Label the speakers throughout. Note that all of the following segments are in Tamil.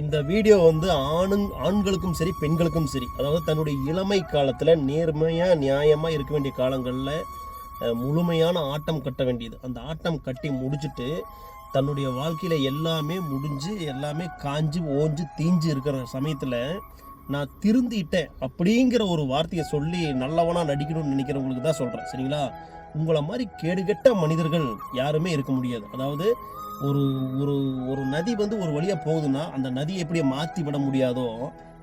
Speaker 1: இந்த வீடியோ வந்து ஆண்களுக்கும் சரி பெண்களுக்கும் சரி, அதாவது தன்னுடைய இளமை காலத்தில் நேர்மையாக நியாயமாக இருக்க வேண்டிய காலங்களில் முழுமையான ஆட்டம் கட்ட வேண்டியது. அந்த ஆட்டம் கட்டி முடிச்சுட்டு தன்னுடைய வாழ்க்கையில் எல்லாமே முடிஞ்சு எல்லாமே காஞ்சு ஓஞ்சு தீஞ்சு இருக்கிற சமயத்தில் நான் திருந்திட்டேன் அப்படிங்கிற ஒரு வார்த்தையை சொல்லி நல்லவனாக நடிக்கணும்னு நினைக்கிறவங்களுக்கு தான் சொல்கிறேன். சரிங்களா? உங்களை மாதிரி கேடுகெட்ட மனிதர்கள் யாருமே இருக்க முடியாது. அதாவது ஒரு ஒரு ஒரு நதி வந்து ஒரு வழியாக போகுதுன்னா அந்த நதியை எப்படி மாற்றி விட முடியாதோ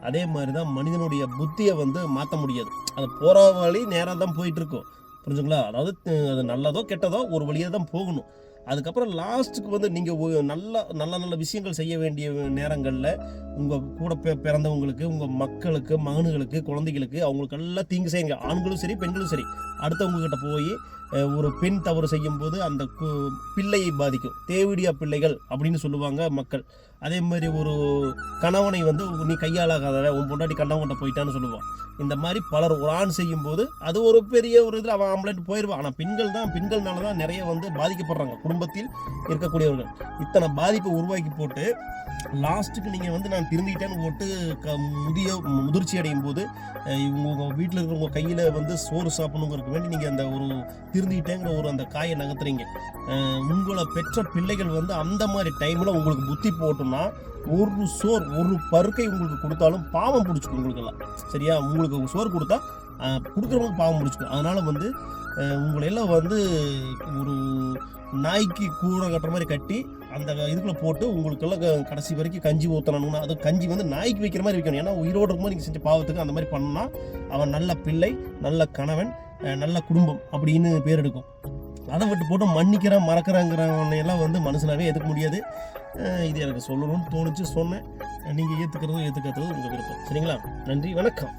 Speaker 1: அதே மாதிரி தான் மனிதனுடைய புத்தியை வந்து மாற்ற முடியாது. அது போகிற வழி நேராக தான் போயிட்டு இருக்கும். புரிஞ்சுங்களா? அதாவது அது நல்லதோ கெட்டதோ ஒரு வழியாக தான் போகணும். அதுக்கப்புறம் லாஸ்ட்டுக்கு வந்து நீங்கள் நல்ல நல்ல நல்ல விஷயங்கள் செய்ய வேண்டிய நேரங்களில் உங்கள் கூட பிறந்தவங்களுக்கு, உங்கள் மக்களுக்கு, மகன்களுக்கு, குழந்தைகளுக்கு அவங்களுக்கெல்லாம் தீங்கு செய்யுங்க. ஆண்களும் சரி பெண்களும் சரி. அடுத்தவங்ககிட்ட போய் ஒரு பெண் தவறு செய்யும்போது அந்த பிள்ளையை பாதிக்கும். தேவிடியா பிள்ளைகள் அப்படின்னு சொல்லுவாங்க மக்கள். அதே மாதிரி ஒரு கணவனை வந்து நீ கையாளாகாத, உன் பொண்டாட்டி கண்டவங்கிட்ட போயிட்டான்னு சொல்லுவான். இந்த மாதிரி பலர் ஒரு ஆண் செய்யும்போது அது ஒரு பெரிய ஒரு இதில் அவன் ஆம்பளைட்டு போயிடுவான். ஆனால் பெண்கள்னால தான் நிறைய வந்து பாதிக்கப்படுறாங்க. குடும்பத்தில் இருக்கக்கூடியவர்கள் இத்தனை பாதிப்பை உருவாக்கி போட்டு லாஸ்ட்டுக்கு நீங்கள் வந்து நான் திருந்திட்டேன்னு போட்டு முதிர்ச்சி அடையும் போது உங்கள் வீட்டில் இருக்கிறவங்க கையில் வந்து சோறு சாப்பிடணுங்கிறதுக்கு வேண்டி நீங்கள் அந்த ஒரு திருந்திட்டேங்கிற ஒரு அந்த காயை நகர்த்துறீங்க. உங்களை பெற்ற பிள்ளைகள் வந்து அந்த மாதிரி டைமில் உங்களுக்கு புத்தி போட்டோம்னா ஒரு பருக்கை உங்களுக்கு கொடுத்தாலும் பாவம் பிடிச்சிக்கும் உங்களுக்கெல்லாம். சரியா? உங்களுக்கு சோறு கொடுத்தா கொடுக்குறவங்களுக்கு பாவம் பிடிச்சிக்கும். அதனால் வந்து உங்களையெல்லாம் வந்து ஒரு நாய்க்கு கூரை கட்டுற மாதிரி கட்டி அந்த இதுக்குள்ளே போட்டு உங்களுக்கெல்லாம் கடைசி வரைக்கும் கஞ்சி ஊற்றணும்னா அது கஞ்சி வந்து நாய்க்கு வைக்கிற மாதிரி வைக்கணும். ஏன்னா உயிரோடு இருக்கும்போது நீங்கள் செஞ்ச பாவத்துக்கு அந்த மாதிரி பண்ணால் அவன் நல்ல பிள்ளை, நல்ல கணவன், நல்ல குடும்பம் அப்படின்னு பேர் எடுக்கும். அதை விட்டு போட்டு மறக்கிறாங்கிறவனையெல்லாம் வந்து மனுஷனாவே ஏற்றுக்க முடியாது. இது எனக்கு சொல்லணும்னு தோணுச்சு, சொன்னேன். நீங்கள் ஏற்றுக்கிறதும் ஏற்றுக்காததும் உங்கள் விருப்பம். சரிங்களா? நன்றி, வணக்கம்.